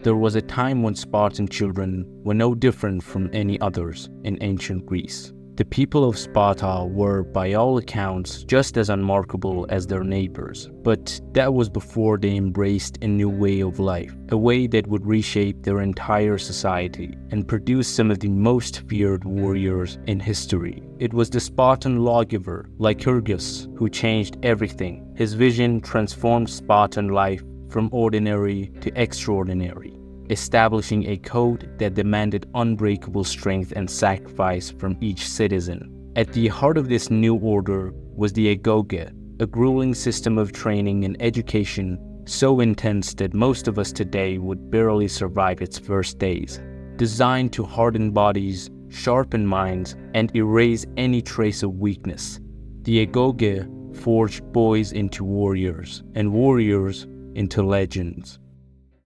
There was a time when Spartan children were no different from any others in ancient Greece. The people of Sparta were, by all accounts, just as unremarkable as their neighbors, but that was before they embraced a new way of life, a way that would reshape their entire society and produce some of the most feared warriors in history. It was the Spartan lawgiver, Lycurgus, who changed everything. His vision transformed Spartan life from ordinary to extraordinary, establishing a code that demanded unbreakable strength and sacrifice from each citizen. At the heart of this new order was the agoge, a grueling system of training and education so intense that most of us today would barely survive its first days. Designed to harden bodies, sharpen minds, and erase any trace of weakness, the agoge forged boys into warriors, and warriors into legends.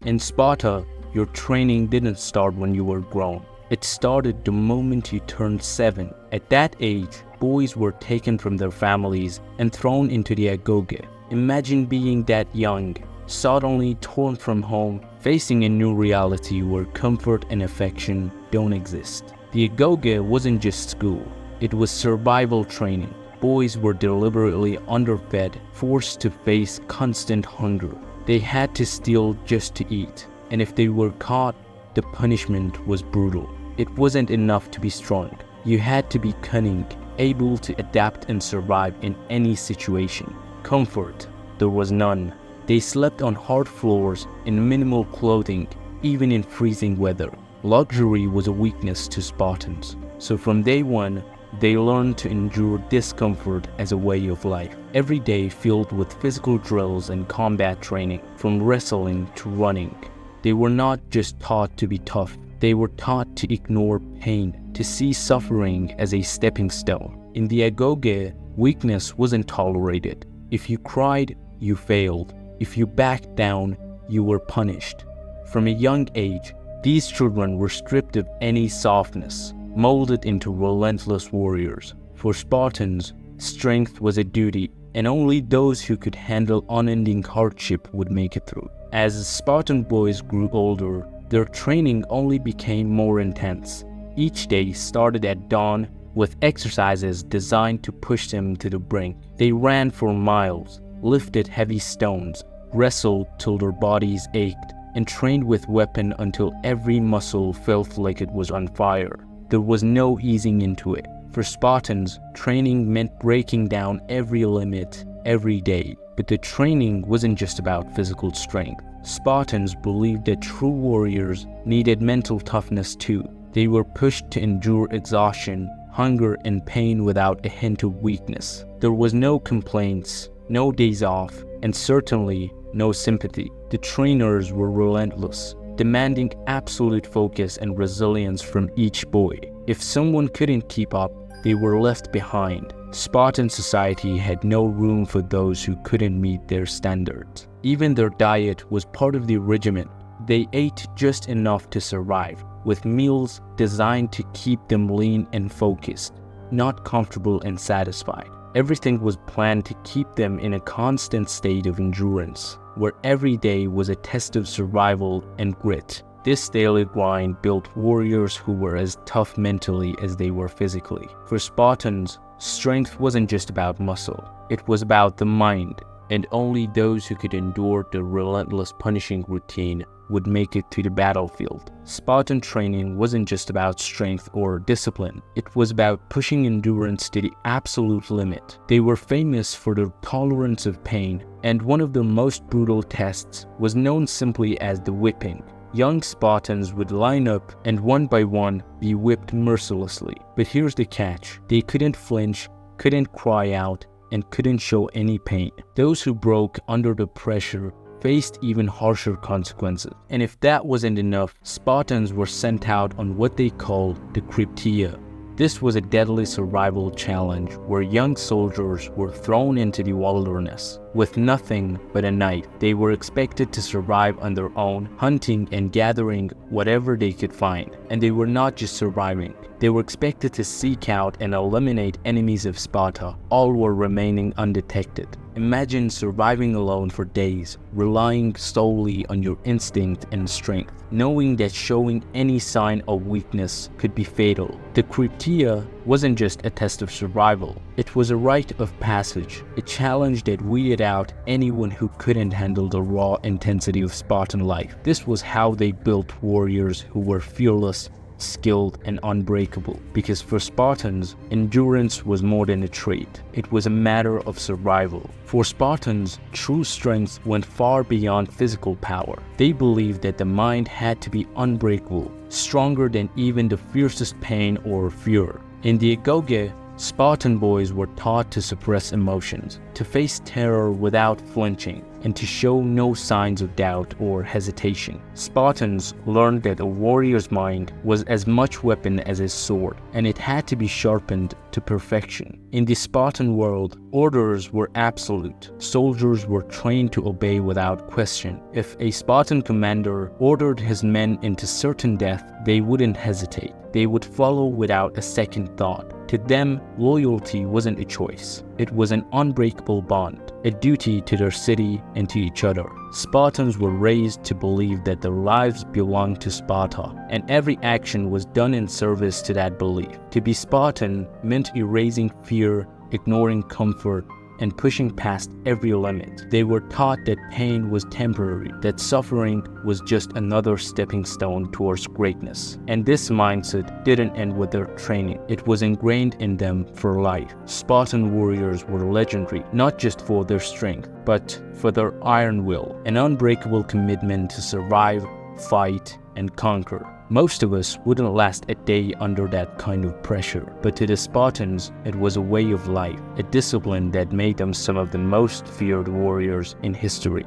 In Sparta, your training didn't start when you were grown. It started the moment you turned 7. At that age, boys were taken from their families and thrown into the agoge. Imagine being that young, suddenly torn from home, facing a new reality where comfort and affection don't exist. The agoge wasn't just school, it was survival training. Boys were deliberately underfed, forced to face constant hunger. They had to steal just to eat. And if they were caught, the punishment was brutal. It wasn't enough to be strong. You had to be cunning, able to adapt and survive in any situation. Comfort, there was none. They slept on hard floors in minimal clothing, even in freezing weather. Luxury was a weakness to Spartans. So from day one, they learned to endure discomfort as a way of life. Every day filled with physical drills and combat training, from wrestling to running. They were not just taught to be tough, they were taught to ignore pain, to see suffering as a stepping stone. In the agoge, weakness wasn't tolerated. If you cried, you failed. If you backed down, you were punished. From a young age, these children were stripped of any softness, molded into relentless warriors. For Spartans, strength was a duty, and only those who could handle unending hardship would make it through. As Spartan boys grew older, their training only became more intense. Each day started at dawn with exercises designed to push them to the brink. They ran for miles, lifted heavy stones, wrestled till their bodies ached, and trained with weapon until every muscle felt like it was on fire. There was no easing into it. For Spartans, training meant breaking down every limit every day. But the training wasn't just about physical strength. Spartans believed that true warriors needed mental toughness too. They were pushed to endure exhaustion, hunger, and pain without a hint of weakness. There was no complaints, no days off, and certainly no sympathy. The trainers were relentless, demanding absolute focus and resilience from each boy. If someone couldn't keep up, they were left behind. Spartan society had no room for those who couldn't meet their standards. Even their diet was part of the regimen. They ate just enough to survive, with meals designed to keep them lean and focused, not comfortable and satisfied. Everything was planned to keep them in a constant state of endurance, where every day was a test of survival and grit. This daily grind built warriors who were as tough mentally as they were physically. For Spartans, strength wasn't just about muscle, it was about the mind, and only those who could endure the relentless punishing routine would make it to the battlefield. Spartan training wasn't just about strength or discipline, it was about pushing endurance to the absolute limit. They were famous for their tolerance of pain, and one of the most brutal tests was known simply as the whipping. Young Spartans would line up and one by one be whipped mercilessly. But here's the catch: they couldn't flinch, couldn't cry out, and couldn't show any pain. Those who broke under the pressure faced even harsher consequences. And if that wasn't enough, Spartans were sent out on what they called the Crypteia. This was a deadly survival challenge where young soldiers were thrown into the wilderness, with nothing but a knife. They were expected to survive on their own, hunting and gathering whatever they could find. And they were not just surviving. They were expected to seek out and eliminate enemies of Sparta, all while remaining undetected. Imagine surviving alone for days, relying solely on your instinct and strength, knowing that showing any sign of weakness could be fatal. The Krypteia wasn't just a test of survival, it was a rite of passage, a challenge that weeded out anyone who couldn't handle the raw intensity of Spartan life. This was how they built warriors who were fearless, skilled, and unbreakable, because for Spartans, endurance was more than a trait. It was a matter of survival. For Spartans, true strength went far beyond physical power. They believed that the mind had to be unbreakable, stronger than even the fiercest pain or fear. In the agoge, Spartan boys were taught to suppress emotions, to face terror without flinching, and to show no signs of doubt or hesitation. Spartans learned that a warrior's mind was as much weapon as his sword, and it had to be sharpened to perfection. In the Spartan world, orders were absolute. Soldiers were trained to obey without question. If a Spartan commander ordered his men into certain death, they wouldn't hesitate. They would follow without a second thought. To them, loyalty wasn't a choice. It was an unbreakable bond, a duty to their city and to each other. Spartans were raised to believe that their lives belonged to Sparta, and every action was done in service to that belief. To be Spartan meant erasing fear, ignoring comfort, and pushing past every limit. They were taught that pain was temporary, that suffering was just another stepping stone towards greatness. And this mindset didn't end with their training. It was ingrained in them for life. Spartan warriors were legendary, not just for their strength, but for their iron will, an unbreakable commitment to survive, fight, and conquer. Most of us wouldn't last a day under that kind of pressure, but to the Spartans, it was a way of life, a discipline that made them some of the most feared warriors in history.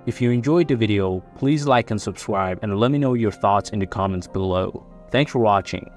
If you enjoyed the video, please like and subscribe, and let me know your thoughts in the comments below. Thanks for watching.